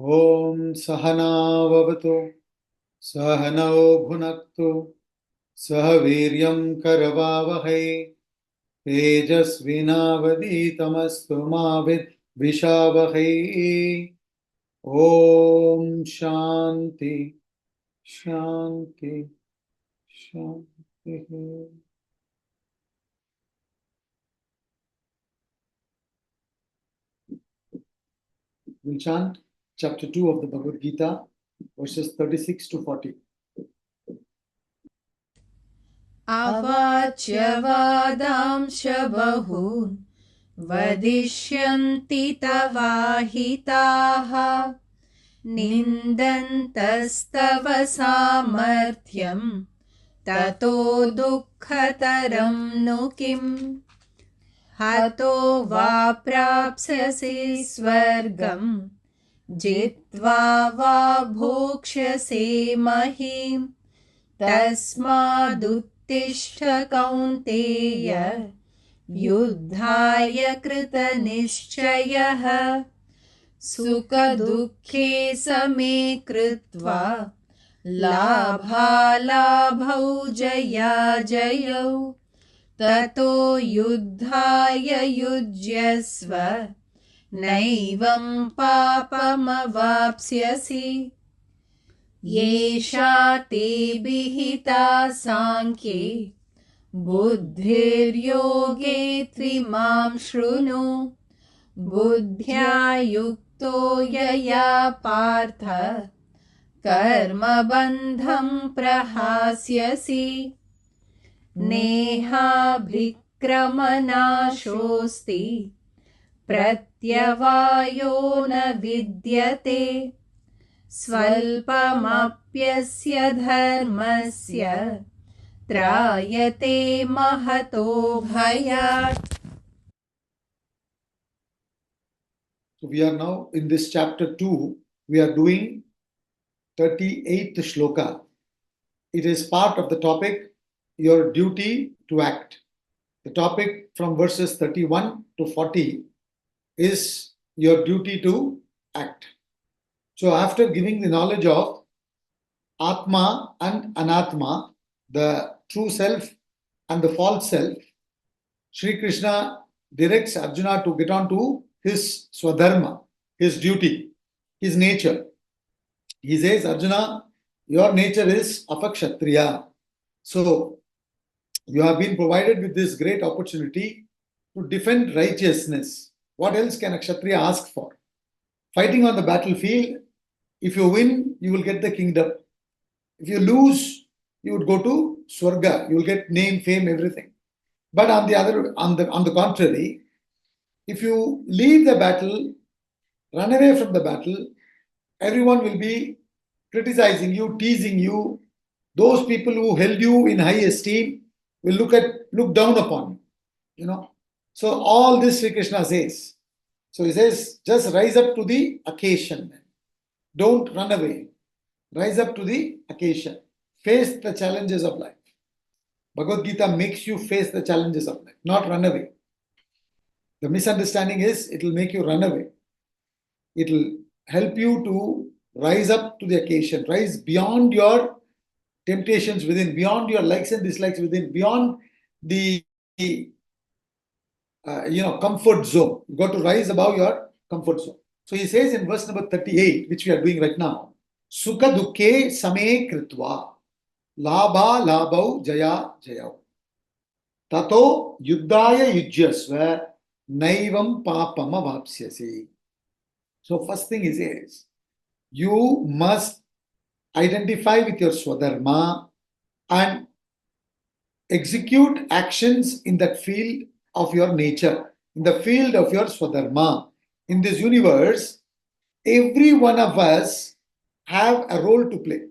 Om Sahana Vavatu Sahanao Bhunaktu Sahaviryam Karavavahai Tejasvinavaditamastu Mavid Vishavahai. Om Shanti Shanti Shanti. We'll chant chapter 2 of the Bhagavad Gita, verses 36 to 40. अवाच्य वादांश बहून् वदिष्यन्ति तवाहिताः निन्दन्तस्तव सामर्थ्यं ततो दुःखतरं नु किम् हतो वा प्राप्स्यसि स्वर्गं जित्वा वा भोक्ष्यसे महीम् तस्मादुत्तिष्ठ कौन्तेय युद्धाय कृतनिश्चयः सुखदुःखे समे कृत्वा लाभालाभौ जयाजयौ ततो युद्धाय युज्यस्व नैवं पापमवाप्स्यसि येषा ते विहिता सांख्ये बुद्धिर्योगे त्विमां शृणु बुद्ध्या युक्तो यया पार्थ कर्मबन्धं प्रहास्यसि नेहाभिक्रमनाशोऽस्ति प्रत्यवायो न विद्यते स्वल्पमप्यस्य धर्मस्य त्रायते महतो भयात्. So we are now in this chapter 2, we are doing 38th shloka. It is part of the topic, your duty to act. The topic from verses 31 to 40 is your duty to act. So after giving the knowledge of Atma and Anatma, the true self and the false self, Sri Krishna directs Arjuna to get on to his swadharma, his duty, his nature. He says, Arjuna, your nature is of a kshatriya. So you have been provided with this great opportunity to defend righteousness. What else can a kshatriya ask for? Fighting on the battlefield, if you win, you will get the kingdom. If you lose, you would go to Swarga. You will get name, fame, everything. But on the contrary, if you leave the battle, run away from the battle, everyone will be criticizing you, teasing you. Those people who held you in high esteem will look down upon you. So all this Sri Krishna says. So he says, just rise up to the occasion. Don't run away. Rise up to the occasion. Face the challenges of life. Bhagavad Gita makes you face the challenges of life, not run away. The misunderstanding is it will make you run away. It will help you to rise up to the occasion, rise beyond your temptations within, beyond your likes and dislikes within, beyond the comfort zone. You got to rise above your comfort zone. So he says in verse number 38, which we are doing right now, Sukha dukkhe same kritva labha labhau jaya jayau tato yuddhaya yujyasva naivam papam avapsyasi. So first thing he says, you must identify with your swadharma and execute actions in that field of your nature, in the field of your swadharma. In this universe, every one of us have a role to play.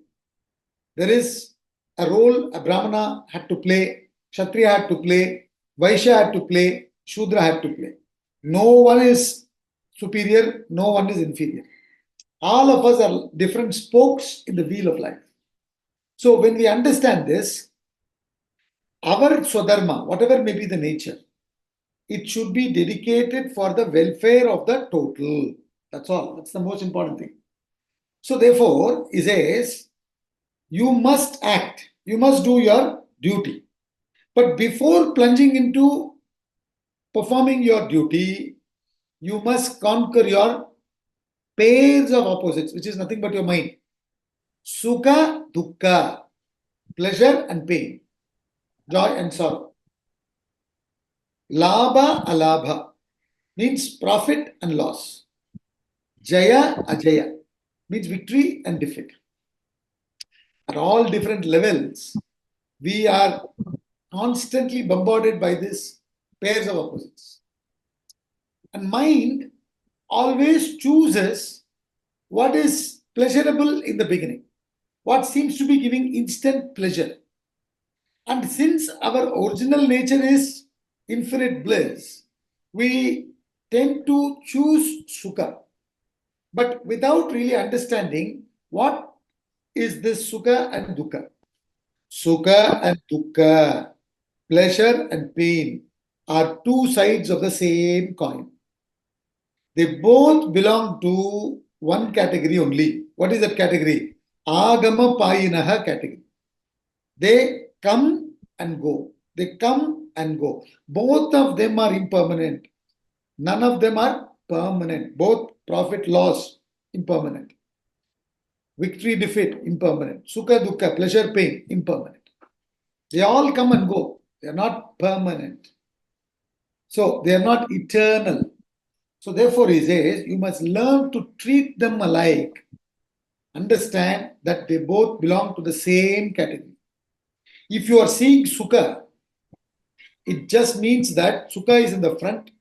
There is a role a Brahmana had to play, Kshatriya had to play, Vaishya had to play, Shudra had to play. No one is superior, no one is inferior. All of us are different spokes in the wheel of life. So when we understand this, our swadharma, whatever may be the nature, it should be dedicated for the welfare of the total. That's all. That's the most important thing. So therefore, he says, you must act, you must do your duty. But before plunging into performing your duty, you must conquer your pairs of opposites, which is nothing but your mind. Sukha, dukkha, pleasure and pain, joy and sorrow. Labha, alabha means profit and loss. Jaya, ajaya means victory and defeat. At all different levels, we are constantly bombarded by these pairs of opposites. And mind always chooses what is pleasurable in the beginning, what seems to be giving instant pleasure. And since our original nature is infinite bliss, we tend to choose sukha, but without really understanding what is this sukha and dukkha. Sukha and dukkha, pleasure and pain, are two sides of the same coin. They both belong to one category only. What is that category? Agama Payinaha category. They come and go. They come and go. Both of them are impermanent. None of them are permanent. Both profit, loss, impermanent. Victory, defeat, impermanent. Sukha, dukkha, pleasure, pain, impermanent. They all come and go. They are not permanent. So they are not eternal. So therefore, he says, you must learn to treat them alike. Understand that they both belong to the same category. If you are seeing sukha, it just means that sukha is in the front,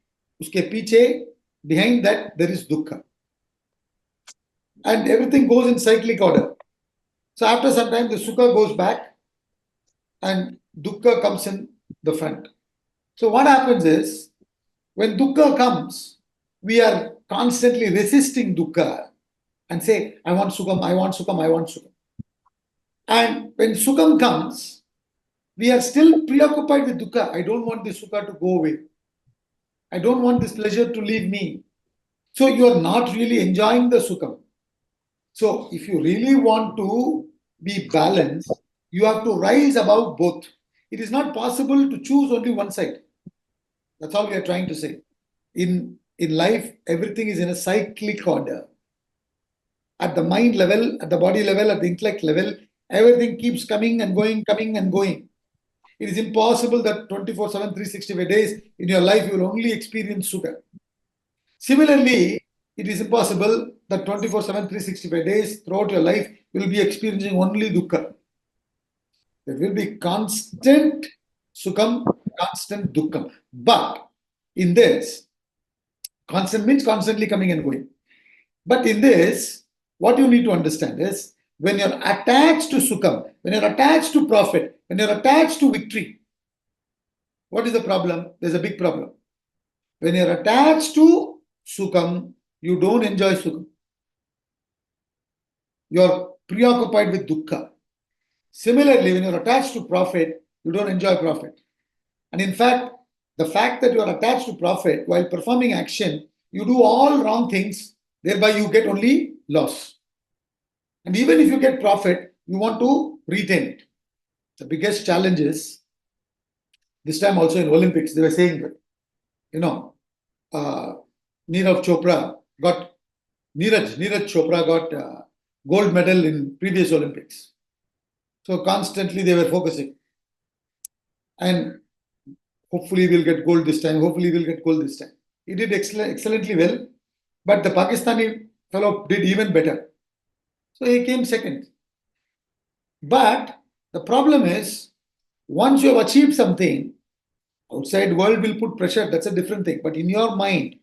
uske piche, behind that there is dukkha. And everything goes in cyclic order. So after some time, the sukha goes back and dukkha comes in the front. So what happens is, when dukkha comes, we are constantly resisting dukkha and say, I want sukham, I want sukham, I want sukham. And when sukham comes, we are still preoccupied with dukkha. I don't want this sukha to go away. I don't want this pleasure to leave me. So you are not really enjoying the sukham. So if you really want to be balanced, you have to rise above both. It is not possible to choose only one side. That's all we are trying to say. In life, everything is in a cyclic order. At the mind level, at the body level, at the intellect level, everything keeps coming and going, coming and going. It is impossible that 24/7, 365 days in your life you will only experience sukha. Similarly, it is impossible that 24/7, 365 days throughout your life you will be experiencing only dukkha. There will be constant sukham, constant dukkham. But in this, constant means constantly coming and going. But in this, what you need to understand is, when you're attached to sukham, when you're attached to profit, when you're attached to victory, what is the problem? There's a big problem. When you're attached to sukham, you don't enjoy sukham. You're preoccupied with dukkha. Similarly, when you're attached to profit, you don't enjoy profit. And in fact, the fact that you are attached to profit while performing action, you do all wrong things, thereby you get only loss. And even if you get profit, you want to retain it. The biggest challenge is, this time also in Olympics, they were saying that, Neeraj Chopra got gold medal in previous Olympics. So constantly they were focusing. And hopefully we'll get gold this time. Hopefully we'll get gold this time. He did excellently well. But the Pakistani fellow did even better. So he came second. But the problem is, once you have achieved something, outside world will put pressure. That's a different thing. But in your mind,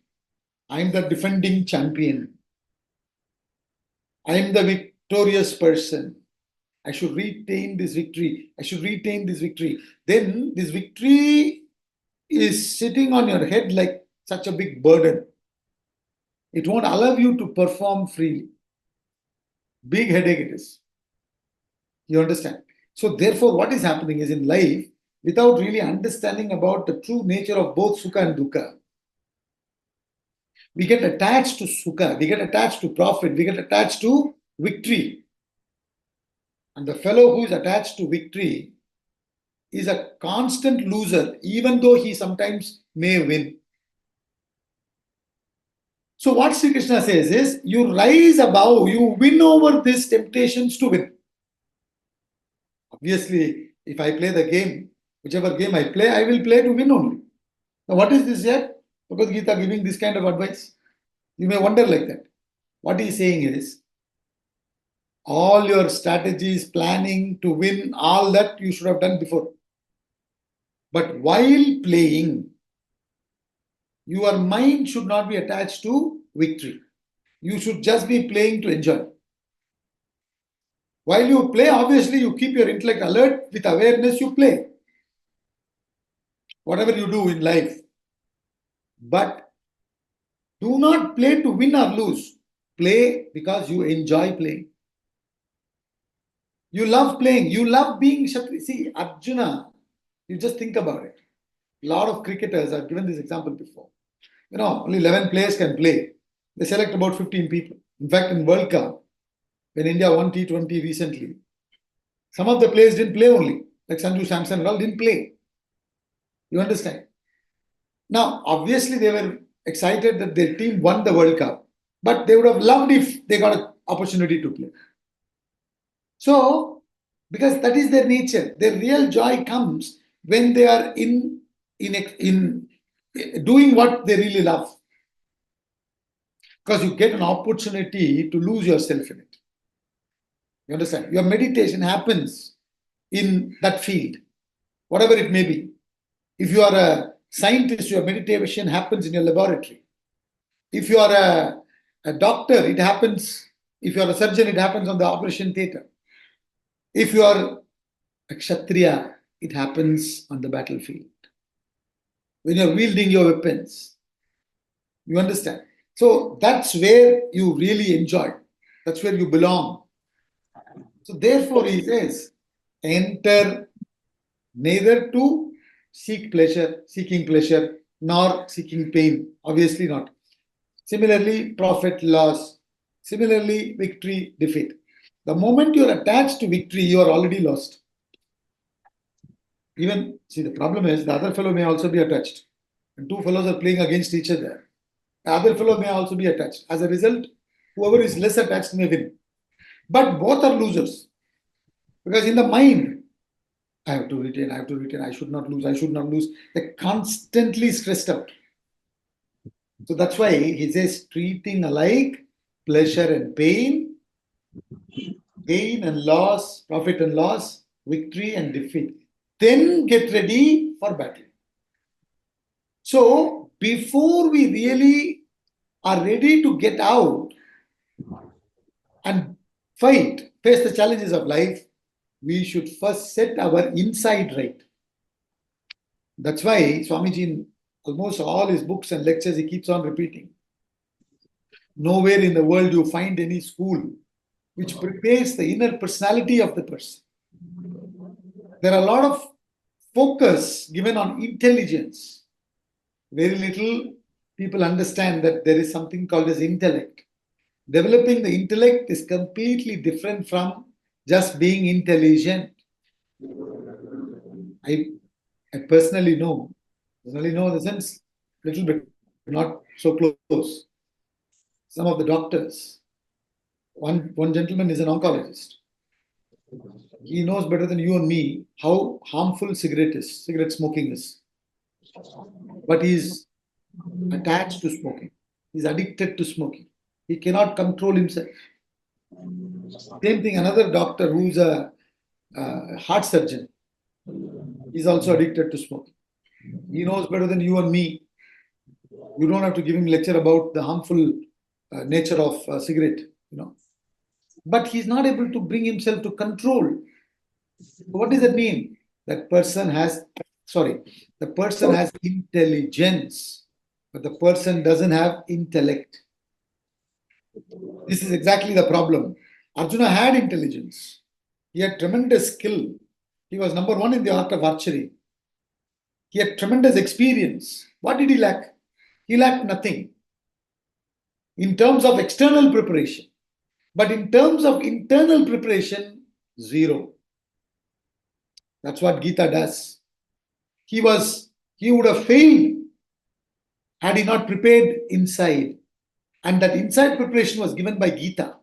I am the defending champion. I am the victorious person. I should retain this victory. I should retain this victory. Then this victory is sitting on your head like such a big burden. It won't allow you to perform freely. Big headache it is. You understand? So therefore, what is happening is, in life, without really understanding about the true nature of both sukha and dukkha, we get attached to sukha, we get attached to profit, we get attached to victory. And the fellow who is attached to victory is a constant loser, even though he sometimes may win. So what Sri Krishna says is, you rise above, you win over these temptations to win. Obviously, if I play the game, whichever game I play, I will play to win only. Now, what is this here? Bhagavad Gita giving this kind of advice? You may wonder like that. What he is saying is, all your strategies, planning to win, all that you should have done before. But while playing, your mind should not be attached to victory. You should just be playing to enjoy. While you play, obviously, you keep your intellect alert with awareness, you play. Whatever you do in life. But do not play to win or lose. Play because you enjoy playing. You love playing. You love being Kshatriya. See, Arjuna, you just think about it. A lot of cricketers, I've given this example before. Only 11 players can play. They select about 15 people. In fact, in World Cup, when India won T20 recently, some of the players didn't play only. Like Sanju Samson and all didn't play. You understand? Now, obviously, they were excited that their team won the World Cup, but they would have loved if they got an opportunity to play. So, because that is their nature, their real joy comes when they are in doing what they really love. Because you get an opportunity to lose yourself in it. You understand? Your meditation happens in that field, whatever it may be. If you are a scientist, your meditation happens in your laboratory. If you are a doctor, it happens. If you are a surgeon, it happens on the operation theater. If you are a Kshatriya, it happens on the battlefield. When you are wielding your weapons. You understand? So that's where you really enjoy. That's where you belong. So therefore, he says, enter neither to seeking pleasure, nor seeking pain. Obviously not. Similarly, profit, loss. Similarly, victory, defeat. The moment you're attached to victory, you are already lost. Even, see, the problem is the other fellow may also be attached. And two fellows are playing against each other. The other fellow may also be attached. As a result, whoever is less attached may win. But both are losers. Because in the mind, I have to retain, I should not lose. They're constantly stressed out. So that's why he says, treating alike pleasure and pain, gain and loss, profit and loss, victory and defeat. Then get ready for battle. So before we really are ready to get out and fight, face the challenges of life, we should first set our inside right. That's why Swamiji, in almost all his books and lectures, he keeps on repeating. Nowhere in the world you find any school which prepares the inner personality of the person. There are a lot of focus given on intelligence. Very little people understand that there is something called as intellect. Developing the intellect is completely different from just being intelligent. I personally know in the sense, little bit, not so close. Some of the doctors, one gentleman is an oncologist. He knows better than you and me how harmful cigarette smoking is. But he's attached to smoking. He's addicted to smoking. He cannot control himself. Same thing, another doctor who's a heart surgeon, he's also addicted to smoking. He knows better than you and me. You don't have to give him lecture about the harmful nature of cigarette, But he's not able to bring himself to control. What does that mean? The person has intelligence, but the person doesn't have intellect. This is exactly the problem. Arjuna had intelligence. He had tremendous skill. He was number one in the art of archery. He had tremendous experience. What did he lack? He lacked nothing. In terms of external preparation, But in terms of internal preparation, zero. That's what Gita does. He would have failed had he not prepared inside. And that inside preparation was given by Gita.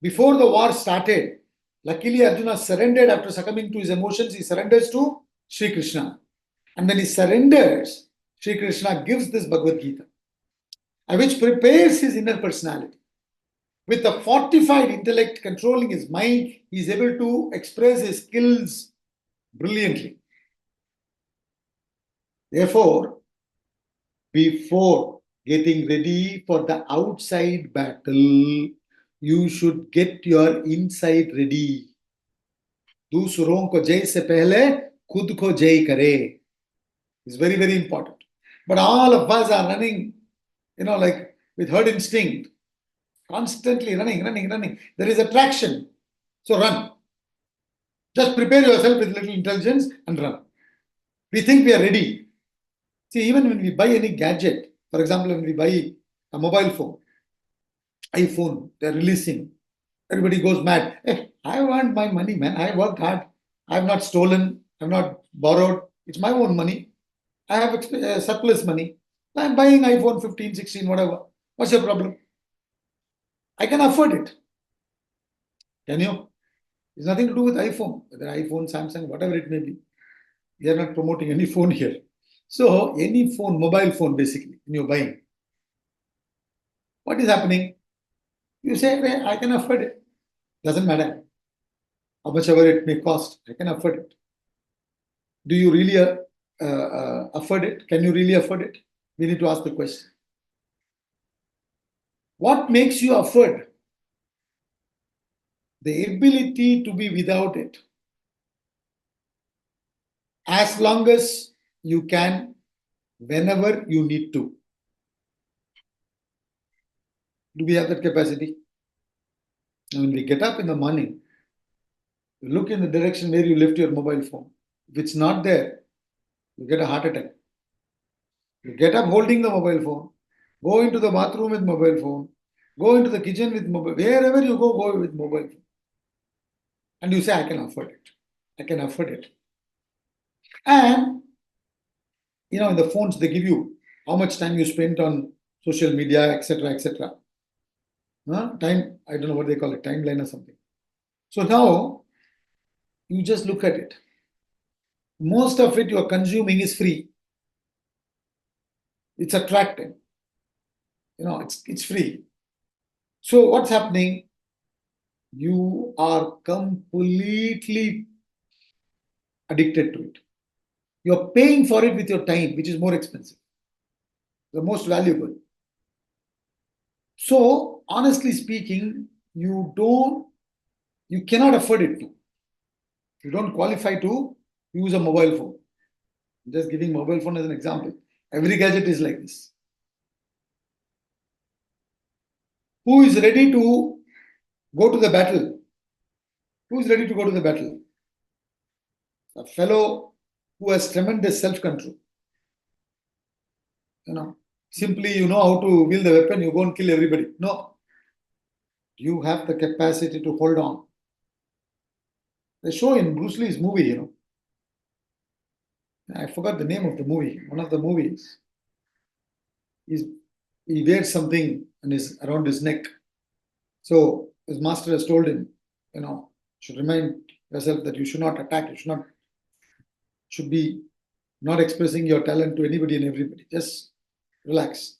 Before the war started, luckily Arjuna surrendered after succumbing to his emotions. He surrenders to Sri Krishna. And when he surrenders, Sri Krishna gives this Bhagavad Gita, which prepares his inner personality. With a fortified intellect controlling his mind, he is able to express his skills brilliantly. Therefore, before getting ready for the outside battle, you should get your inside ready. दूसरों को जय से पहले खुद को जय करे. It's very, very important. But all of us are running, like with herd instinct, constantly running. There is attraction. So run. Just prepare yourself with little intelligence and run. We think we are ready. See, even when we buy any gadget, for example, when we buy a mobile phone, iPhone, they're releasing, everybody goes mad. Hey, I want my money, man. I worked hard. I have not stolen. I have not borrowed. It's my own money. I have surplus money. I'm buying iPhone 15, 16, whatever. What's your problem? I can afford it. Can you? It's nothing to do with iPhone, whether iPhone, Samsung, whatever it may be. We are not promoting any phone here. So any phone, mobile phone basically, when you're buying, what is happening? You say, hey, I can afford it. Doesn't matter how much ever it may cost. I can afford it. Do you really afford it? Can you really afford it? We need to ask the question. What makes you afford? The ability to be without it. As long as you can, whenever you need to. Do we have that capacity? Now, when we get up in the morning, you look in the direction where you left your mobile phone. If it's not there, you get a heart attack. You get up holding the mobile phone, go into the bathroom with mobile phone, go into the kitchen with mobile, wherever you go with mobile phone. And you say, I can afford it. I can afford it. And, in the phones, they give you how much time you spent on social media, etc., etc. Time, I don't know what they call it, timeline or something. So now, you just look at it. Most of it you are consuming is free. It's attractive. It's free. So what's happening? You are completely addicted to it. You're paying for it with your time, which is more expensive, the most valuable. So honestly speaking, you cannot afford it. You don't qualify to use a mobile phone. I'm just giving mobile phone as an example. Every gadget is like this. Who is ready to go to the battle? Who is ready to go to the battle? A fellow who has tremendous self-control. Simply you know how to wield the weapon, you go and kill everybody. No. You have the capacity to hold on. They show in Bruce Lee's movie, I forgot the name of the movie. One of the movies. He wears something around his neck. So his master has told him, should remind yourself that you should not attack, should be not expressing your talent to anybody and everybody. Just relax.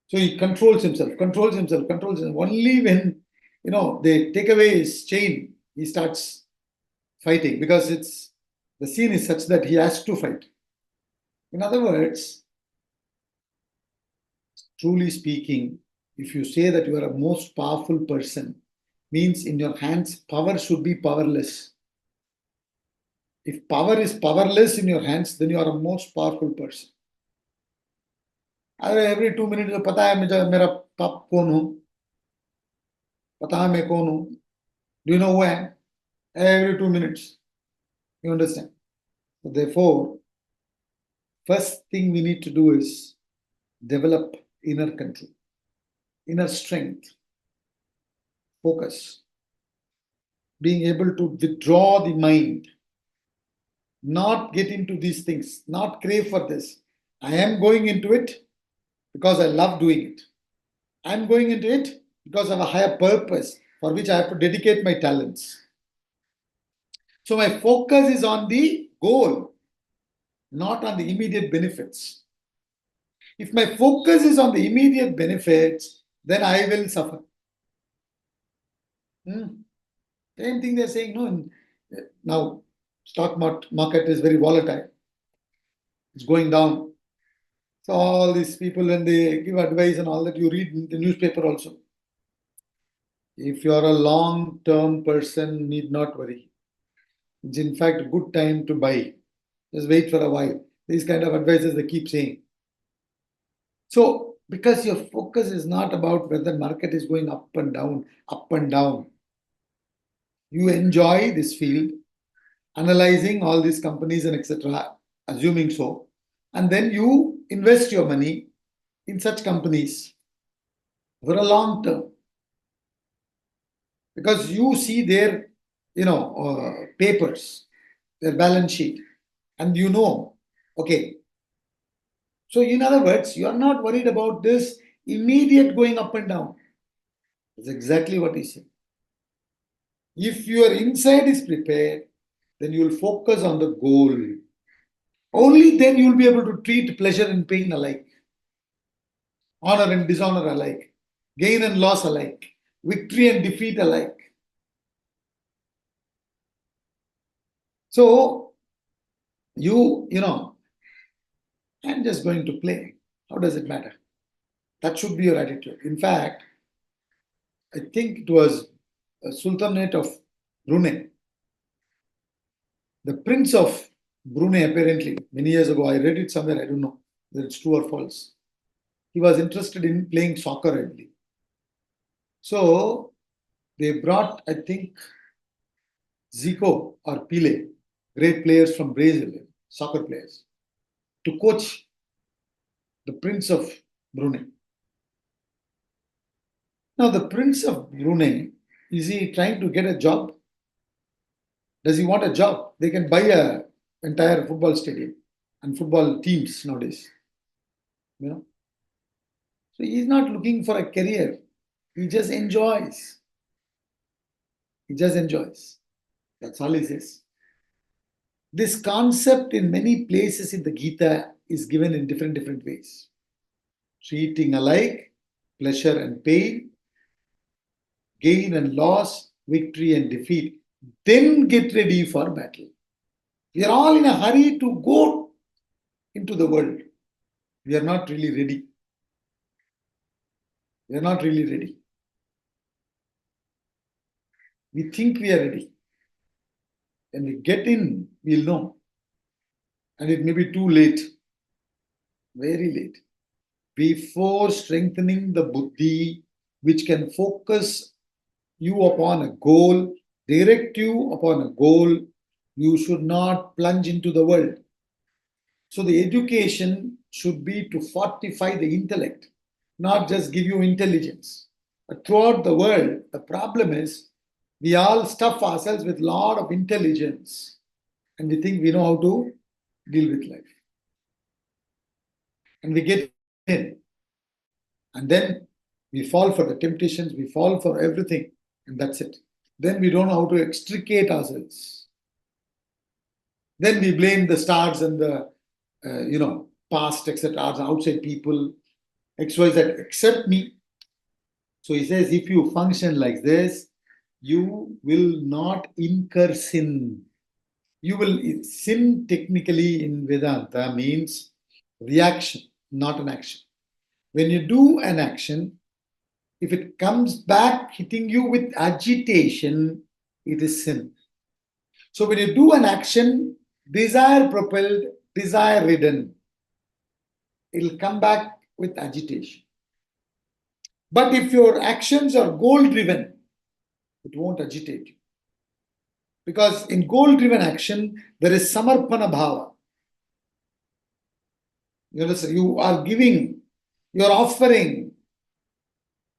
So he controls himself. Only when, they take away his chain, he starts fighting, because the scene is such that he has to fight. In other words, truly speaking, if you say that you are a most powerful person, means in your hands, power should be powerless. If power is powerless in your hands, then you are a most powerful person. Every 2 minutes, पता है मेरा पाप कौन हूँ, पता है मैं कौन हूँ. Do you know who I am? Every 2 minutes. You understand? So therefore, first thing we need to do is develop inner control, inner strength. focus, being able to withdraw the mind, not get into these things, not crave for this. I am going into it because I love doing it. I'm going into it because I have a higher purpose for which I have to dedicate my talents. So my focus is on the goal, not on the immediate benefits. If my focus is on the immediate benefits, then I will suffer. Same thing they're saying, no. Now, stock market is very volatile. It's going down. So all these people, when they give advice and all that, you read in the newspaper also. If you are a long-term person, need not worry. It's in fact a good time to buy. Just wait for a while. These kind of advices they keep saying. So, because your focus is not about whether market is going up and down. You enjoy this field, analyzing all these companies and etc., assuming so, and then you invest your money in such companies for a long term, because you see their papers, their balance sheet, and okay. So in other words, you are not worried about this immediate going up and down. That's exactly what he said. If your inside is prepared, then you will focus on the goal. Only then you will be able to treat pleasure and pain alike, honor and dishonor alike, gain and loss alike, victory and defeat alike. So, I'm just going to play. How does it matter? That should be your attitude. In fact, I think it was a Sultanate of Brunei. The Prince of Brunei, apparently, many years ago, I read it somewhere, I don't know whether it's true or false. He was interested in playing soccer, I believe. So they brought, I think, Zico or Pele, great players from Brazil, soccer players, to coach the Prince of Brunei. Now, the Prince of Brunei, is he trying to get a job? Does he want a job? They can buy an entire football stadium and football teams nowadays. So he's not looking for a career. He just enjoys. That's all he says. This concept in many places in the Gita is given in different ways. Treating alike, pleasure and pain, gain and loss, victory and defeat. Then get ready for battle. We are all in a hurry to go into the world. We are not really ready. We think we are ready. When we get in, we'll know. And it may be too late. Very late. Before strengthening the buddhi, which can focus you upon a goal, direct you upon a goal, you should not plunge into the world. So the education should be to fortify the intellect, not just give you intelligence. But throughout the world, the problem is we all stuff ourselves with a lot of intelligence and we think we know how to deal with life. And we get in. And then we fall for the temptations, we fall for everything, and that's it. Then we don't know how to extricate ourselves. Then we blame the stars and the past, etc., outside people, XYZ, except me. So he says, if you function like this, you will not incur sin. Sin technically in Vedanta means reaction, not an action. When you do an action, if it comes back hitting you with agitation, it is sin. So when you do an action, desire propelled, desire ridden, it will come back with agitation. But if your actions are goal driven, it won't agitate you. Because in goal driven action, there is samarpana bhava. You understand? You are giving, you are offering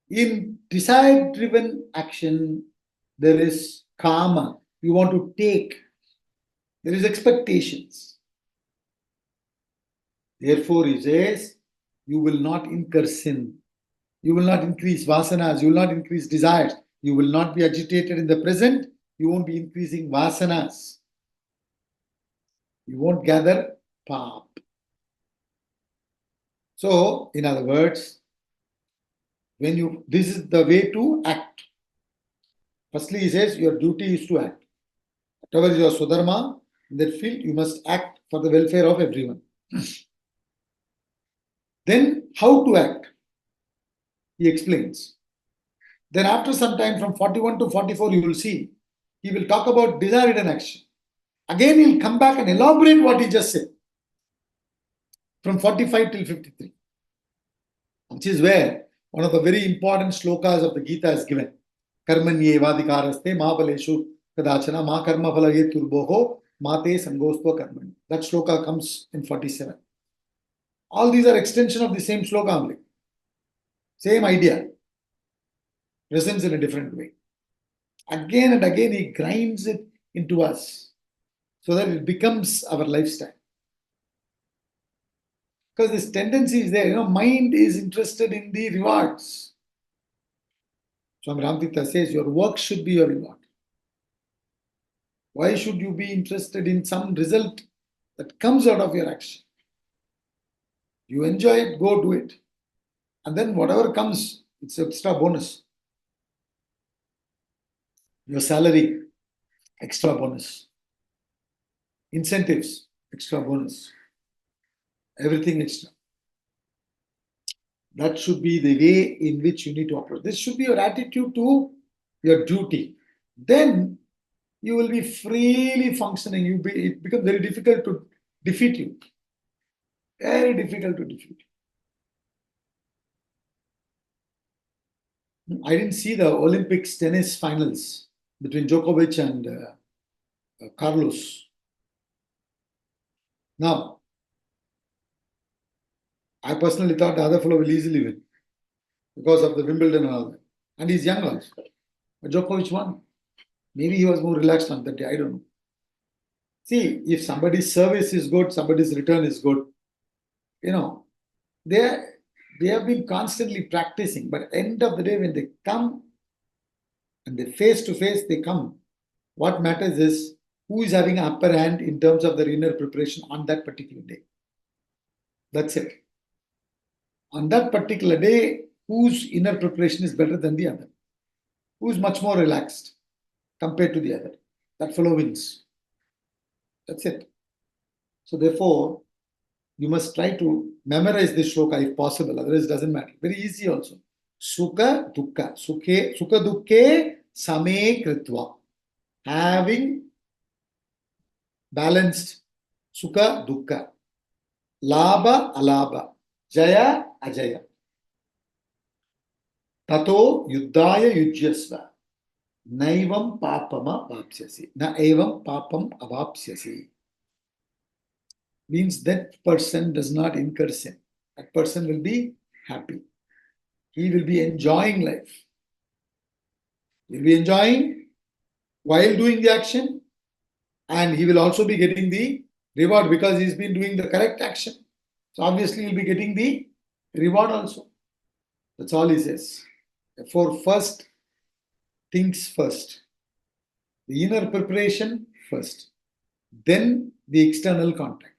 in desire-driven action, there is karma. You want to take. There is expectations. Therefore, he says, you will not incur sin. You will not increase vasanas. You will not increase desires. You will not be agitated in the present. You won't be increasing vasanas. You won't gather pap. So, in other words, this is the way to act. Firstly, he says your duty is to act. Whatever is your swadharma, in that field, you must act for the welfare of everyone. Then, how to act? He explains. Then, after some time, from 41 to 44, you will see, he will talk about desire-ridden action. Again, he'll come back and elaborate what he just said. From 45 till 53, which is where one of the very important shlokas of the Gita is given. Karmanyevadikaraste ma baleshu kadachana ma karma phala yeturboho mate sangostva karmani. That shloka comes in 47. All these are extension of the same shloka only. Same idea. Presents in a different way. Again and again he grinds it into us so that it becomes our lifestyle. Because this tendency is there, mind is interested in the rewards. Swami Ramtita says your work should be your reward. Why should you be interested in some result that comes out of your action? You enjoy it, go do it. And then whatever comes, it's extra bonus. Your salary, extra bonus. Incentives, extra bonus. Everything extra. That should be the way in which you need to operate. This should be your attitude to your duty. Then you will be freely functioning. It becomes very difficult to defeat you. Very difficult to defeat. I didn't see the Olympics tennis finals between Djokovic and Carlos. Now, I personally thought the other fellow will easily win because of the Wimbledon and all that. And he's young also. But Djokovic won. Maybe he was more relaxed on that day. I don't know. See, if somebody's service is good, somebody's return is good, they have been constantly practicing. But at the end of the day, when they come and they face to face, they come. What matters is who is having an upper hand in terms of their inner preparation on that particular day. That's it. On that particular day, whose inner preparation is better than the other? Who's much more relaxed compared to the other? That fellow wins. That's it. So therefore, you must try to memorize this shloka if possible. Otherwise, it doesn't matter. Very easy also. Sukha dukkha. Sukha dukkhe same kritva. Having balanced sukha dukkha. Labha alabha. Jaya ajaya. Tato yuddhaya yujyasva. Naivam papama vapsyasi. Na evam papam avapsyasi. Means that person does not incur sin. That person will be happy. He will be enjoying life. He will be enjoying while doing the action, and he will also be getting the reward because he's been doing the correct action. So obviously he'll be getting the reward also. That's all he says. Therefore, first things first. The inner preparation first. Then the external contact.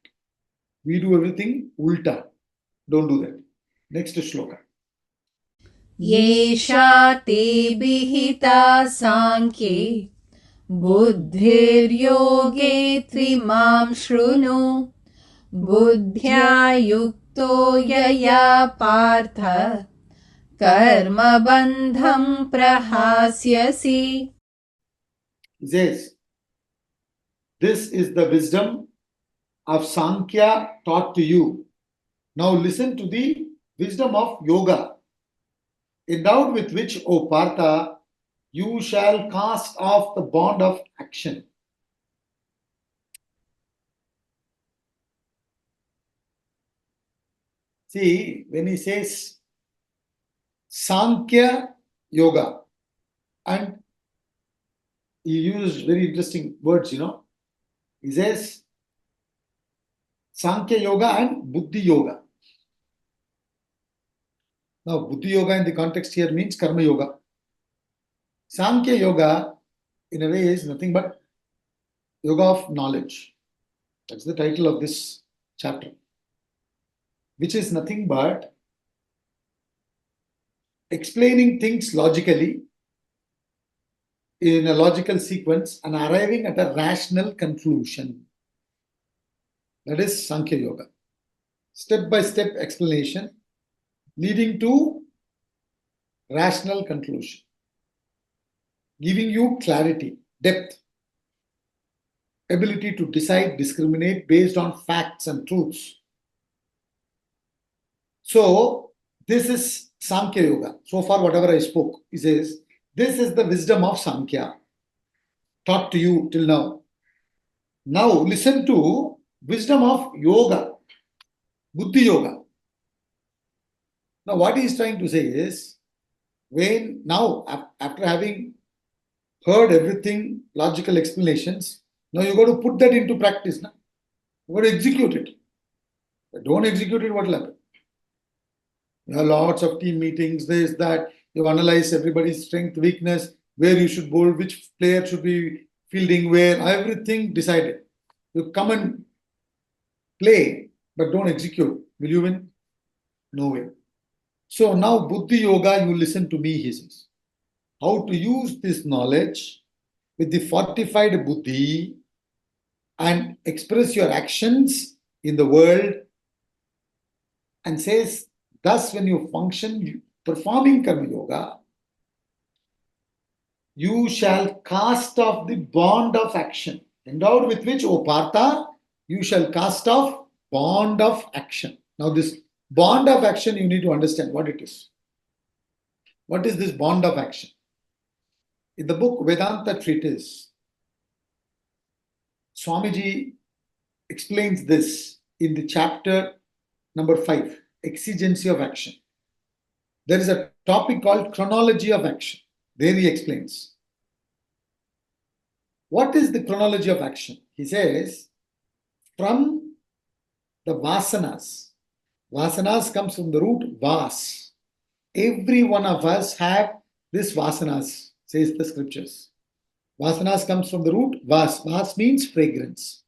We do everything ulta. Don't do that. Next shloka. येषा ते विहिता साङ्ख्ये बुद्धिर्योगे त्विमां शृणु बुद्ध्या युक्तो यया Partha कर्मबन्धं प्रहास्यसि. He says, this is the wisdom of Sankhya taught to you. Now listen to the wisdom of yoga, endowed with which, O Partha, you shall cast off the bond of action. See, when he says Sankhya yoga. And he used very interesting words, He says Sankhya Yoga and Buddhi Yoga. Now, Buddhi Yoga in the context here means Karma Yoga. Sankhya Yoga, in a way, is nothing but Yoga of knowledge. That's the title of this chapter, which is nothing but explaining things logically in a logical sequence and arriving at a rational conclusion. That is Sankhya Yoga. Step-by-step explanation leading to rational conclusion, giving you clarity, depth, ability to decide, discriminate based on facts and truths. So, this is Sankhya Yoga. So far, whatever I spoke, he says, this is the wisdom of Sankhya taught to you till now. Now, listen to wisdom of Yoga, Buddhi Yoga. Now, what he is trying to say is, when now, after having heard everything, logical explanations, now you got to put that into practice. Now. You got to execute it. If you don't execute it, what will happen? There are lots of team meetings, this, that. You analyze everybody's strength, weakness, where you should bowl, which player should be fielding where, everything decided. You come and play, but don't execute. Will you win? No way. So now Buddhi Yoga, you listen to me, he says. How to use this knowledge with the fortified Buddhi and express your actions in the world, and says, thus when you function performing Karma Yoga, you shall cast off the bond of action, endowed with which, O Partha, you shall cast off bond of action. Now this bond of action, you need to understand what it is. What is this bond of action? In the book Vedanta Treatise, Swamiji explains this in the chapter number 5, Exigency of Action. There is a topic called Chronology of Action. There he explains. What is the chronology of action? He says, from the vasanas. Vasanas comes from the root vas. Every one of us have this vasanas, says the scriptures. Vasanas comes from the root vas. Vas means fragrance.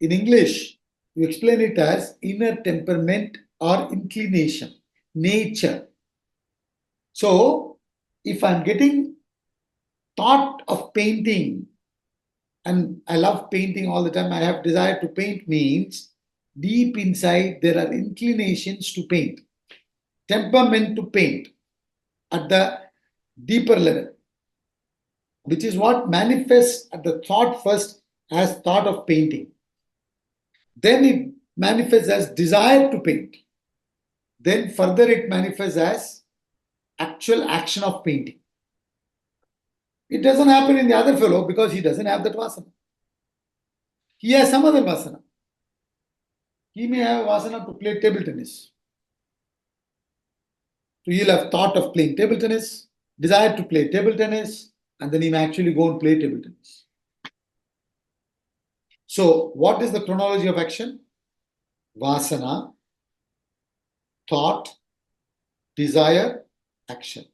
In English, you explain it as inner temperament or inclination, nature. So, if I'm getting thought of painting, and I love painting all the time, I have desire to paint, means deep inside there are inclinations to paint, temperament to paint at the deeper level, which is what manifests at the thought first as thought of painting. Then it manifests as desire to paint. Then further it manifests as actual action of painting. It doesn't happen in the other fellow because he doesn't have that vasana. He has some other vasana. He may have vasana to play table tennis. So he'll have thought of playing table tennis, desire to play table tennis, and then he may actually go and play table tennis. So what is the chronology of action? Vasana, thought, desire, action.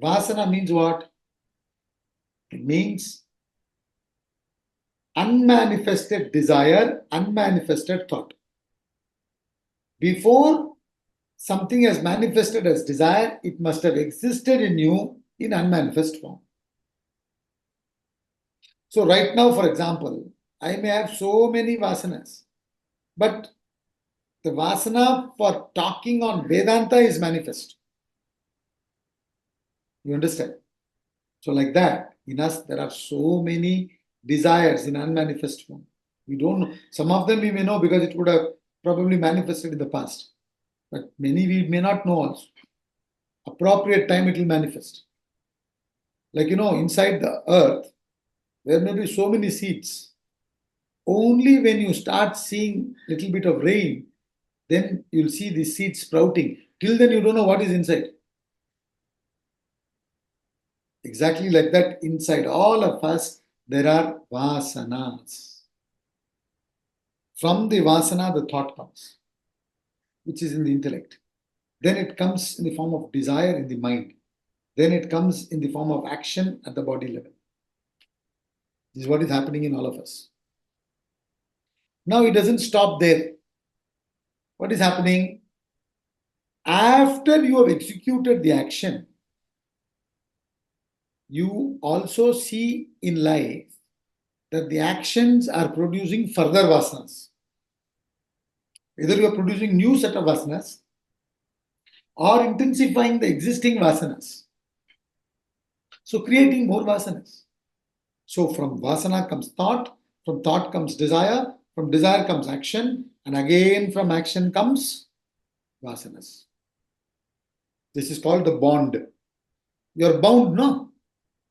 Vasana means what? It means unmanifested desire, unmanifested thought. Before something has manifested as desire, it must have existed in you in unmanifest form. So right now, for example, I may have so many vasanas, but the vasana for talking on Vedanta is manifest. You understand? So like that, in us there are so many desires in unmanifest form. We don't know. Some of them we may know because it would have probably manifested in the past. But many we may not know also. Appropriate time it will manifest. Like inside the earth, there may be so many seeds. Only when you start seeing little bit of rain, then you'll see the seeds sprouting. Till then you don't know what is inside. Exactly like that, inside all of us, there are vasanas. From the vasana, the thought comes, which is in the intellect. Then it comes in the form of desire in the mind. Then it comes in the form of action at the body level. This is what is happening in all of us. Now it doesn't stop there. What is happening? After you have executed the action, you also see in life that the actions are producing further vasanas. Either you are producing new set of vasanas or intensifying the existing vasanas. So creating more vasanas. So from vasana comes thought, from thought comes desire, from desire comes action, and again from action comes vasanas. This is called the bond. You're bound, no?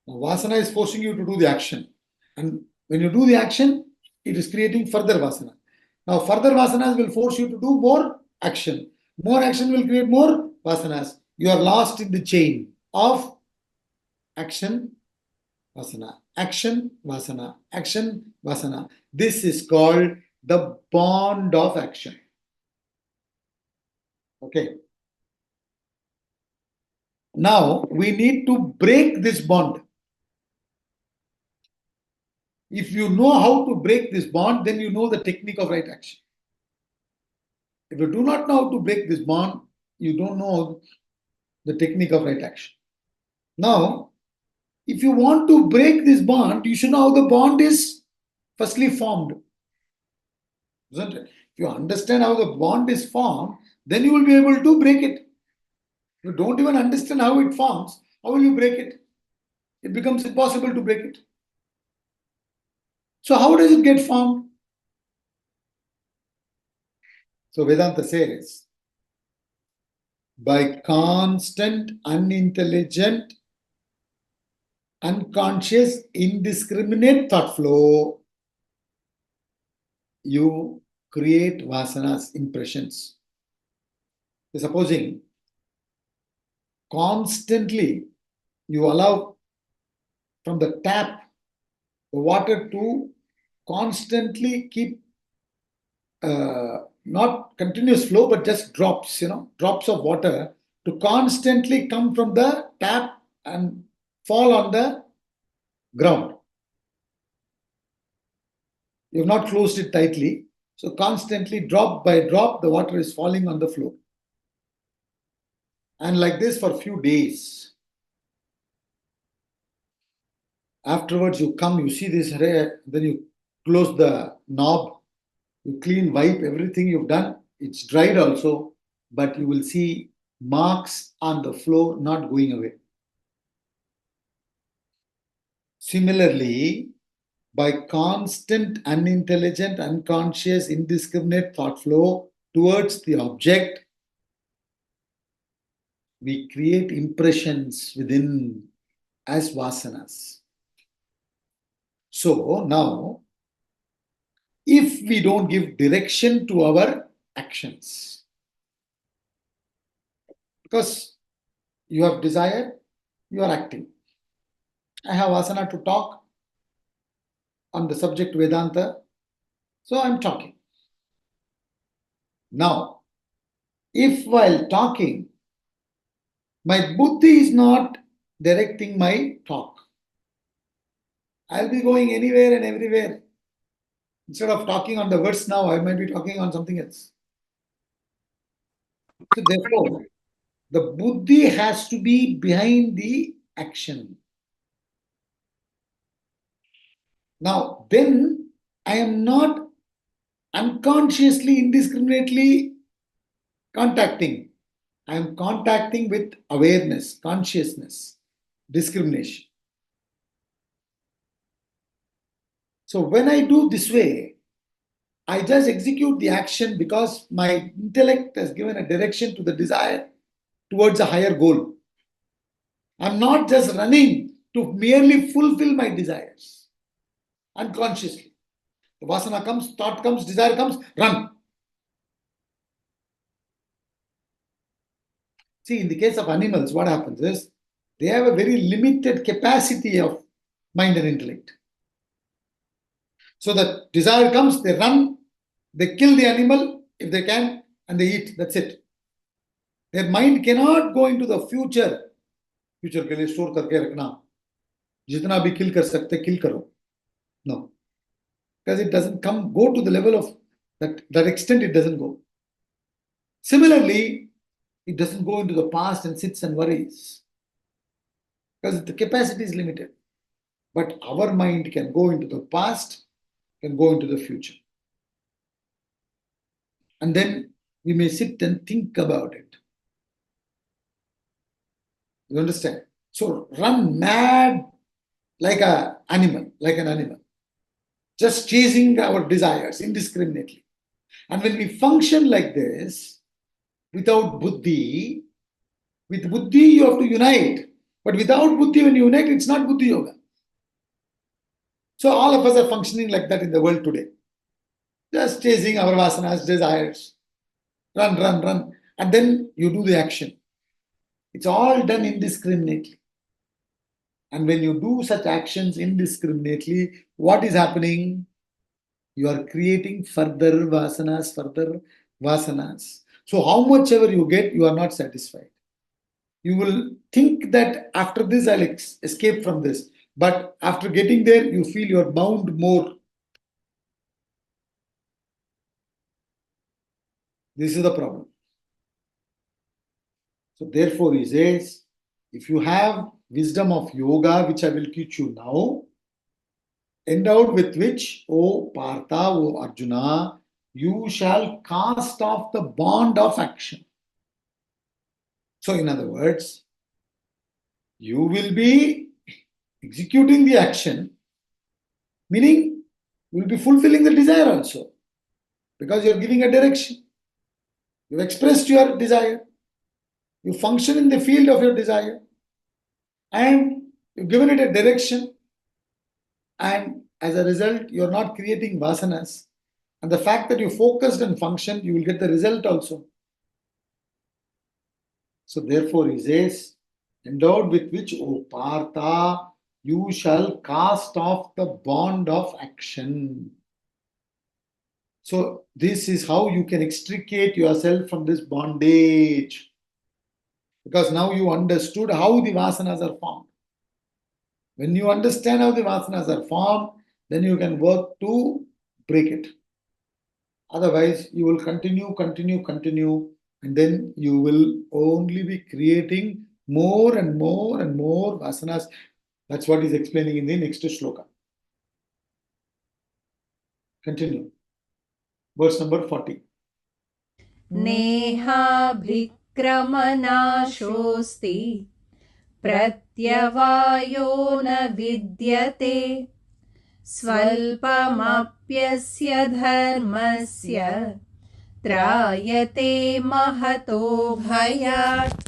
Now, vasana is forcing you to do the action. And when you do the action, it is creating further vasana. Now, further vasanas will force you to do more action. More action will create more vasanas. You are lost in the chain of action, vasana, action, vasana, action, vasana. This is called the bond of action. Okay. Now, we need to break this bond. If you know how to break this bond, then you know the technique of right action. If you do not know how to break this bond, you don't know the technique of right action. Now, if you want to break this bond, you should know how the bond is firstly formed. Isn't it? If you understand how the bond is formed, then you will be able to break it. If you don't even understand how it forms, how will you break it? It becomes impossible to break it. So, how does it get formed? So, Vedanta says, by constant, unintelligent, unconscious, indiscriminate thought flow, you create vasanas, impressions. So supposing constantly you allow from the tap the water to constantly keep not continuous flow but just drops, drops of water to constantly come from the tap and fall on the ground. You have not closed it tightly, so constantly drop by drop the water is falling on the floor. And like this for a few days. Afterwards, you come, you see this hair, then you close the knob, you clean, wipe everything you've done. It's dried also, but you will see marks on the floor not going away. Similarly, by constant, unintelligent, unconscious, indiscriminate thought flow towards the object, we create impressions within as vasanas. So now, if we don't give direction to our actions, because you have desire, you are acting. I have vasana to talk on the subject Vedanta, so I'm talking. Now, if while talking, my buddhi is not directing my talk, I'll be going anywhere and everywhere. Instead of talking on the words now, I might be talking on something else. So therefore, the buddhi has to be behind the action. Now, then I am not unconsciously, indiscriminately contacting. I am contacting with awareness, consciousness, discrimination. So when I do this way, I just execute the action because my intellect has given a direction to the desire towards a higher goal. I'm not just running to merely fulfill my desires unconsciously. The vasana comes, thought comes, desire comes, run. See, in the case of animals, what happens is They have a very limited capacity of mind and intellect. So the desire comes, they run, they kill the animal if they can, and they eat. That's it. Their mind cannot go into the future. Future के लिए store करके रखना, जितना भी किल कर सकते किल करो. No, because it doesn't go to the level of that extent. It doesn't go. Similarly, it doesn't go into the past and sits and worries because the capacity is limited. But our mind can go into the past, can go into the future, and then we may sit and think about it. You understand? So run mad like an animal, just chasing our desires indiscriminately. And when we function like this, without buddhi, with buddhi you have to unite. But without buddhi, when you unite, it's not buddhi yoga. So all of us are functioning like that in the world today. Just chasing our vasanas, desires. Run. And then you do the action. It's all done indiscriminately. And when you do such actions indiscriminately, what is happening? You are creating further vasanas. So how much ever you get, you are not satisfied. You will think that after this, I'll escape from this. But after getting there, you feel you are bound more. This is the problem. So therefore, he says, if you have wisdom of yoga, which I will teach you now, endowed with which, O Partha, O Arjuna, you shall cast off the bond of action. So in other words, you will be executing the action, meaning you will be fulfilling the desire also, because you are giving a direction. You have expressed your desire. You function in the field of your desire, and you've given it a direction, and as a result, you're not creating vasanas. And the fact that you focused and functioned, you will get the result also. So therefore, he says, endowed with which, O Partha, you shall cast off the bond of action. So this is how you can extricate yourself from this bondage. Because now you understood how the vasanas are formed. When you understand how the vasanas are formed, then you can work to break it. Otherwise, you will continue, and then you will only be creating more and more vasanas. That's what he's explaining in the next shloka. Continue. Verse number 40. नेहाभिक्रमनाशोऽस्ति प्रत्यवायो न विद्यते स्वल्पमप्यस्य धर्मस्य त्रायते महतो भयात्.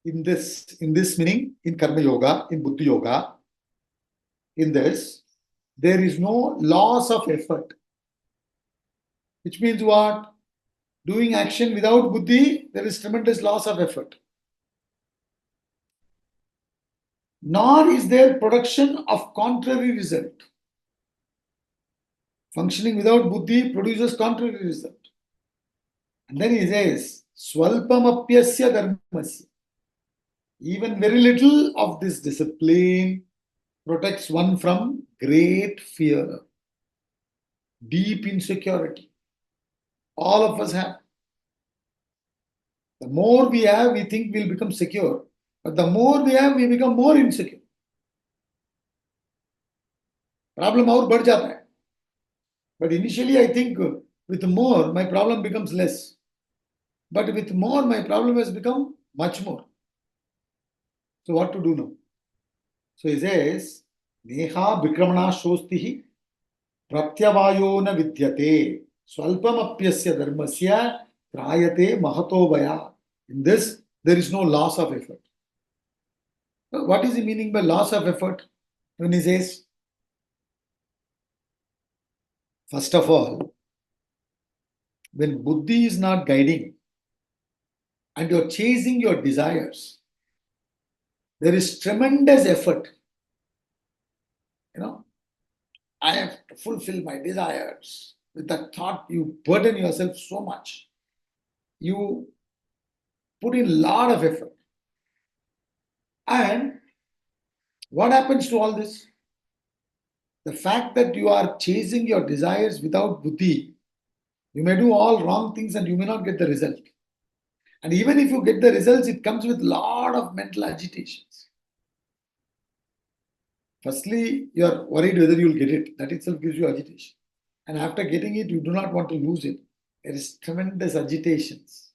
In this meaning, in Karma Yoga, in Buddhi Yoga, in this, there is no loss of effort. Which means what? Doing action without buddhi, there is tremendous loss of effort. Nor is there production of contrary result. Functioning without buddhi produces contrary result. And then he says, Swalpamapyasya dharmasya. Even very little of this discipline protects one from great fear, deep insecurity. All of us have. The more we have, we think we'll become secure. But the more we have, we become more insecure. Problem और बढ़ जाता है. But initially I think with more, my problem becomes less. But with more, my problem has become much more. So what to do now? So he says, Neha Vikramana Shostihi Pratyavayo na vidyate Swalpamapyasya dharmasya trayate mahato vaya. In this, there is no loss of effort. What is he meaning by loss of effort? When he says, first of all, when buddhi is not guiding and you're chasing your desires, there is tremendous effort. I have to fulfill my desires. With that thought, you burden yourself so much. You put in a lot of effort. And what happens to all this? The fact that you are chasing your desires without buddhi, you may do all wrong things and you may not get the result. And even if you get the results, it comes with a lot of mental agitations. Firstly, you are worried whether you will get it. That itself gives you agitation. And after getting it, you do not want to lose it. There is tremendous agitations.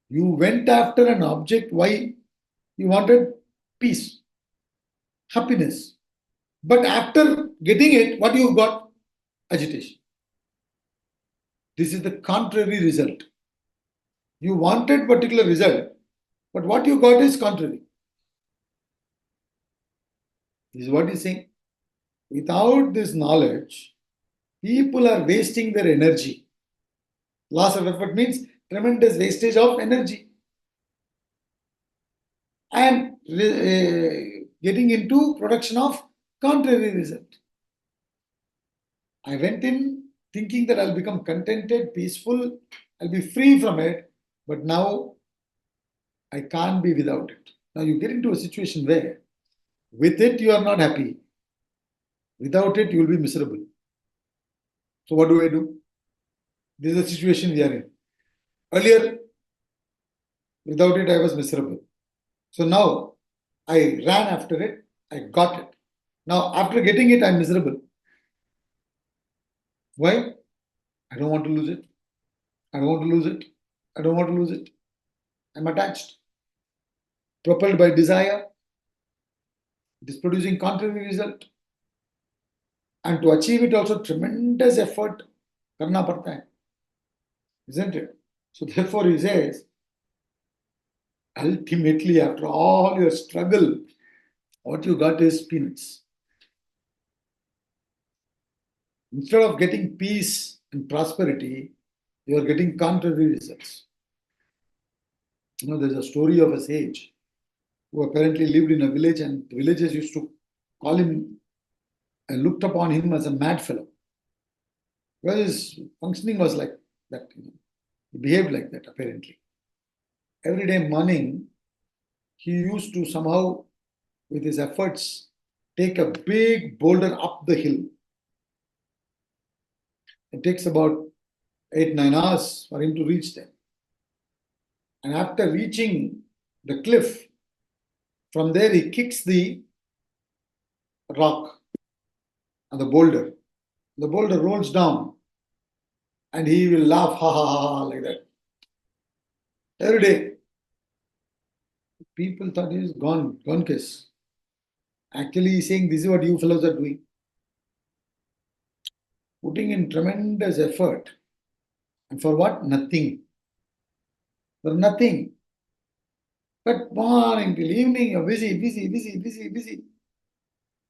You went after an object. Why? You wanted peace, happiness. But after getting it, what you got? Agitation. This is the contrary result. You wanted particular result, but what you got is contrary. This is what he's saying. Without this knowledge, people are wasting their energy. Loss of effort means tremendous wastage of energy. And getting into production of contrary result. I went in thinking that I'll become contented, peaceful, I'll be free from it, but now I can't be without it. Now you get into a situation where with it you are not happy, without it you will be miserable. So what do I do? This is the situation we are in. Earlier, without it I was miserable. So now I ran after it, I got it. Now after getting it, I'm miserable. Why? I don't want to lose it. I don't want to lose it. I don't want to lose it. I'm attached. Propelled by desire. It is producing contrary result. And to achieve it also tremendous effort karna padta hai. Isn't it? So therefore he says, ultimately after all your struggle, what you got is peanuts. Instead of getting peace and prosperity, you are getting contrary results. There's a story of a sage who apparently lived in a village, and the villagers used to call him and looked upon him as a mad fellow. Because his functioning was like that. He behaved like that, apparently. Every day morning, he used to somehow, with his efforts, take a big boulder up the hill. It takes about 8-9 hours for him to reach there. And after reaching the cliff, from there he kicks the rock and the boulder. The boulder rolls down and he will laugh, ha ha ha, ha like that. Every day. People thought he was gone case. Actually, he's saying this is what you fellows are doing. Putting in tremendous effort. And for what? Nothing. For nothing. But morning till evening, you're busy.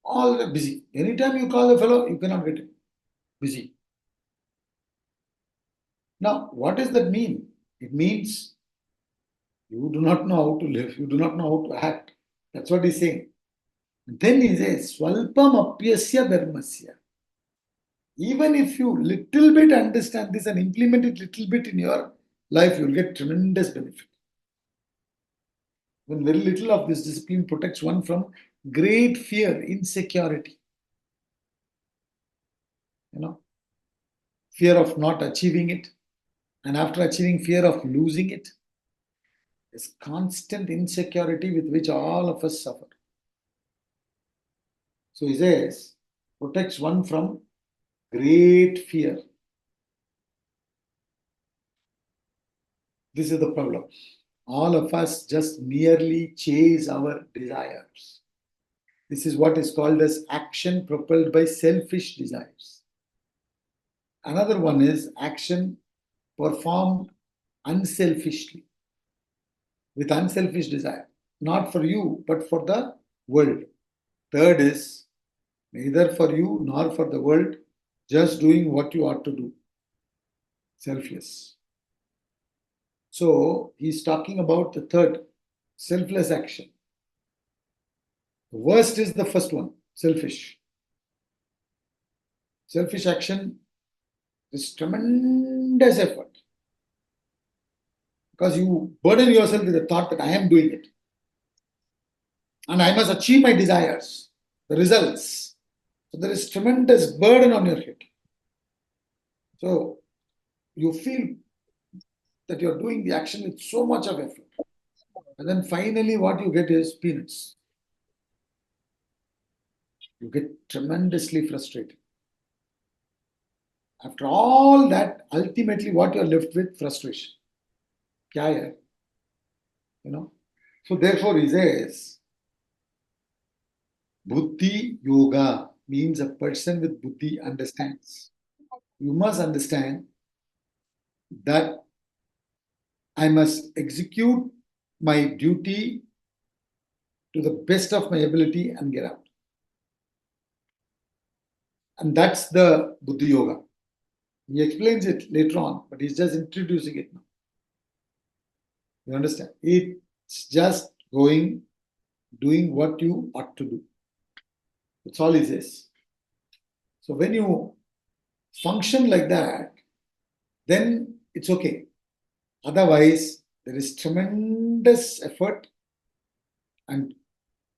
All the busy. Anytime you call the fellow, you cannot get him. Busy. Now, what does that mean? It means you do not know how to live. You do not know how to act. That's what he's saying. And then he says, Swalpam apyasya dharmasya. Even if you little bit understand this and implement it little bit in your life, you'll get tremendous benefit. When very little of this discipline protects one from great fear, insecurity. Fear of not achieving it. And after achieving, fear of losing it. This constant insecurity with which all of us suffer. So he says, protects one from great fear. This is the problem. All of us just merely chase our desires. This is what is called as action propelled by selfish desires. Another one is action performed unselfishly, with unselfish desire, not for you, but for the world. Third is neither for you nor for the world, just doing what you ought to do. Selfless. So he's talking about the third, selfless action. The worst is the first one, selfish. Selfish action is tremendous effort because you burden yourself with the thought that I am doing it and I must achieve my desires, the results. So there is tremendous burden on your head. So you feel that you're doing the action with so much of effort. And then finally, what you get is peanuts. You get tremendously frustrated. After all that, ultimately, what you're left with, frustration. Kya hai? You know. So therefore, he says, Buddhi Yoga means a person with Buddhi understands. You must understand that I must execute my duty to the best of my ability and get out. And that's the Buddhi Yoga. He explains it later on, but he's just introducing it now. You understand? It's just doing what you ought to do. That's all he says. So when you function like that, then it's okay. Otherwise, there is tremendous effort, and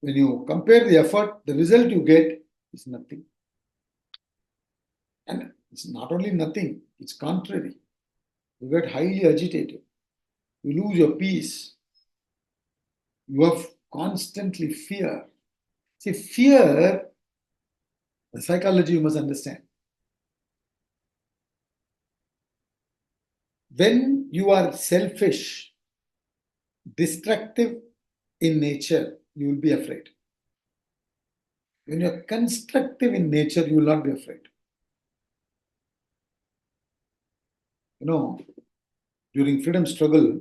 when you compare the effort, the result you get is nothing. And it's not only nothing, it's contrary. You get highly agitated. You lose your peace. You have constantly fear. See, fear, the psychology you must understand. When you are selfish, destructive in nature, you will be afraid. When you are constructive in nature, you will not be afraid. You know, during freedom struggle,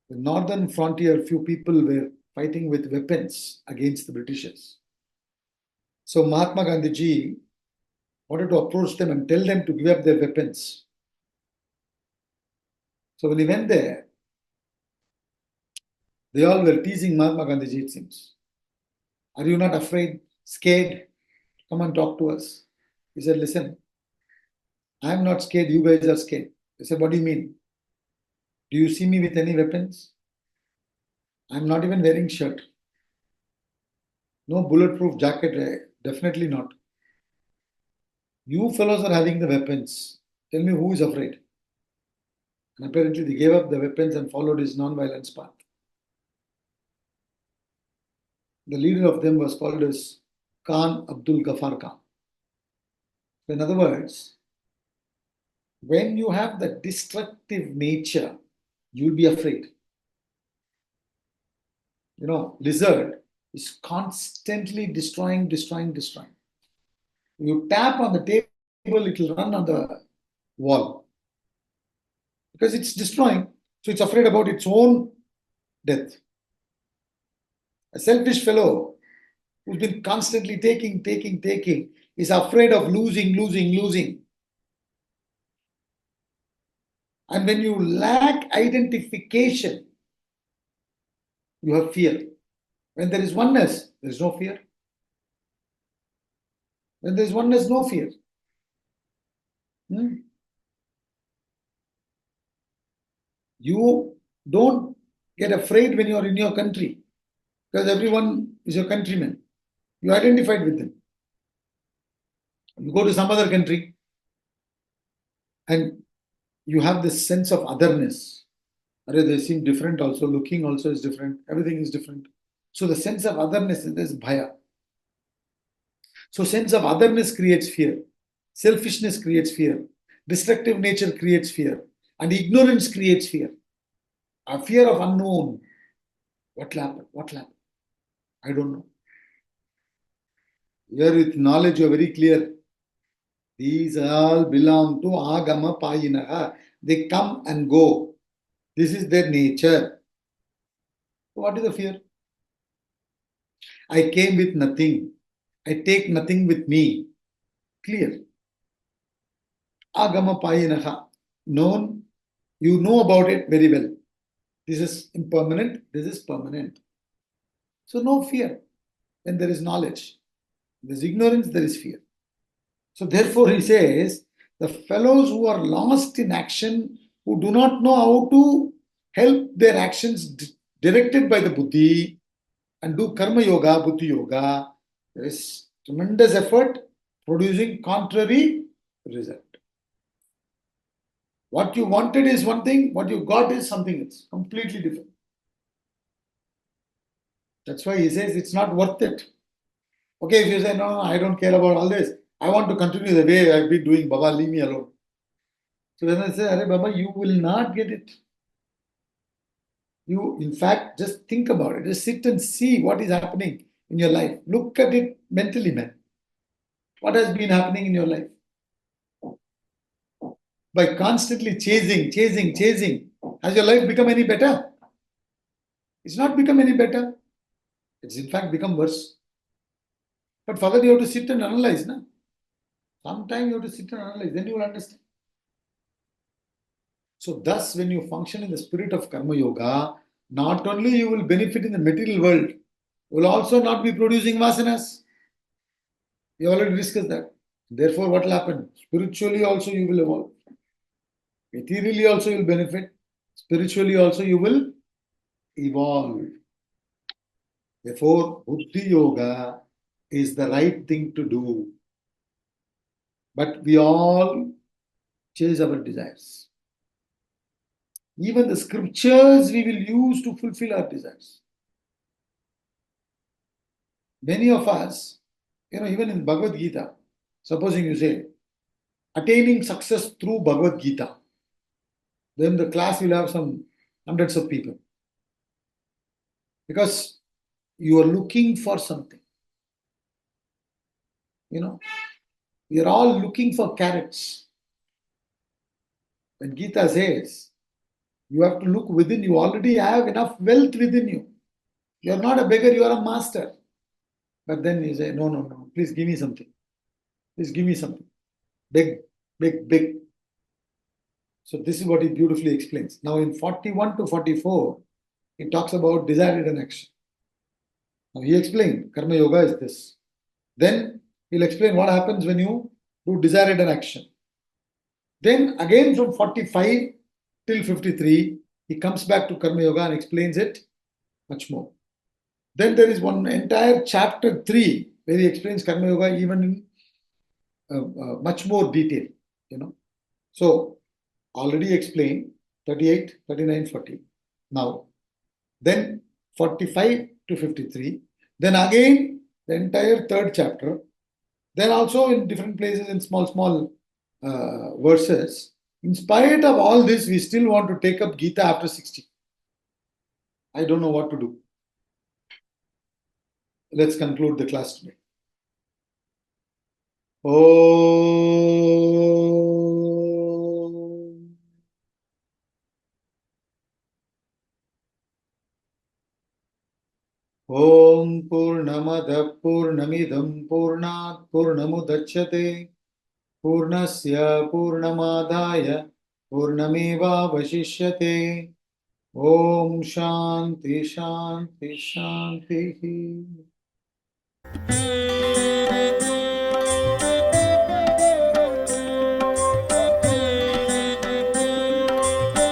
the northern frontier, few people were fighting with weapons against the Britishers. So Mahatma Gandhi ji wanted to approach them and tell them to give up their weapons. So when he went there, they all were teasing Mahatma Gandhi ji, it seems. Are you not afraid, scared? Come and talk to us. He said, listen, I'm not scared, you guys are scared. They said, what do you mean? Do you see me with any weapons? I'm not even wearing shirt. No bulletproof jacket, definitely not. You fellows are having the weapons. Tell me who is afraid? And apparently they gave up the weapons and followed his non-violence path. The leader of them was called as Khan Abdul Ghaffar Khan. In other words, when you have the destructive nature, you'll be afraid. You know, lizard is constantly destroying. You tap on the table, it will run on the wall. Because it's destroying, so it's afraid about its own death. A selfish fellow who's been constantly taking, is afraid of losing. And when you lack identification, you have fear. When there is oneness, there is no fear. When there is oneness, no fear. You don't get afraid when you are in your country because everyone is your countryman. You identified with them. You go to some other country and you have this sense of otherness. They seem different also, looking also is different, everything is different. So the sense of otherness is this bhaya. So sense of otherness creates fear. Selfishness creates fear. Destructive nature creates fear. And ignorance creates fear. A fear of unknown. What will happen? I don't know. Here with knowledge you are very clear. These all belong to Agama Payinaha. They come and go. This is their nature. What is the fear? I came with nothing. I take nothing with me. Clear. Agama Payinaha. Known. You know about it very well. This is impermanent. This is permanent. So no fear. When there is knowledge. There is ignorance, there is fear. So therefore he says, the fellows who are lost in action, who do not know how to help their actions directed by the buddhi and do karma yoga, buddhi yoga, there is tremendous effort producing contrary result. What you wanted is one thing, what you got is something else, completely different. That's why he says it's not worth it. Okay, if you say, no, I don't care about all this, I want to continue the way I've been doing, Baba, leave me alone. So when I say, Arey Baba, you will not get it. You, in fact, just think about it. Just sit and see what is happening in your life. Look at it mentally, man. What has been happening in your life? By constantly chasing, has your life become any better? It's not become any better. It's in fact become worse. But for that, you have to sit and analyze. Na? Sometime you have to sit and analyze, then you will understand. So thus, when you function in the spirit of Karma Yoga, not only you will benefit in the material world, you will also not be producing vasanas. We already discussed that. Therefore, what will happen? Spiritually also you will evolve. Materially also you will benefit. Spiritually also you will evolve. Therefore, Buddhi Yoga is the right thing to do. But we all chase our desires. Even the scriptures we will use to fulfill our desires. Many of us, even in Bhagavad Gita, supposing you say, attaining success through Bhagavad Gita, then the class will have some hundreds of people. Because you are looking for something. We are all looking for carrots. When Gita says, you have to look within, you already have enough wealth within you. You are not a beggar, you are a master. But then you say, no, please give me something. Please give me something. Big. So this is what he beautifully explains. Now in 41 to 44, he talks about desire and action. Now he explained, Karma Yoga is this. Then he'll explain what happens when you do desire and action. Then again from 45 till 53, he comes back to Karma Yoga and explains it much more. Then there is one entire chapter 3 where he explains Karma Yoga even in much more detail. So already explained 38, 39, 40. Now, then 45 to 53. Then again the entire third chapter. Then also in different places in small verses. In spite of all this, we still want to take up Gita after 60. I don't know what to do. Let's conclude the class today. Om Purnamada Purnamidam Purnat Purnamudachyate Purnasya Purnamadaya Purnameva Vashishyate Om Shanti Shanti Shanti.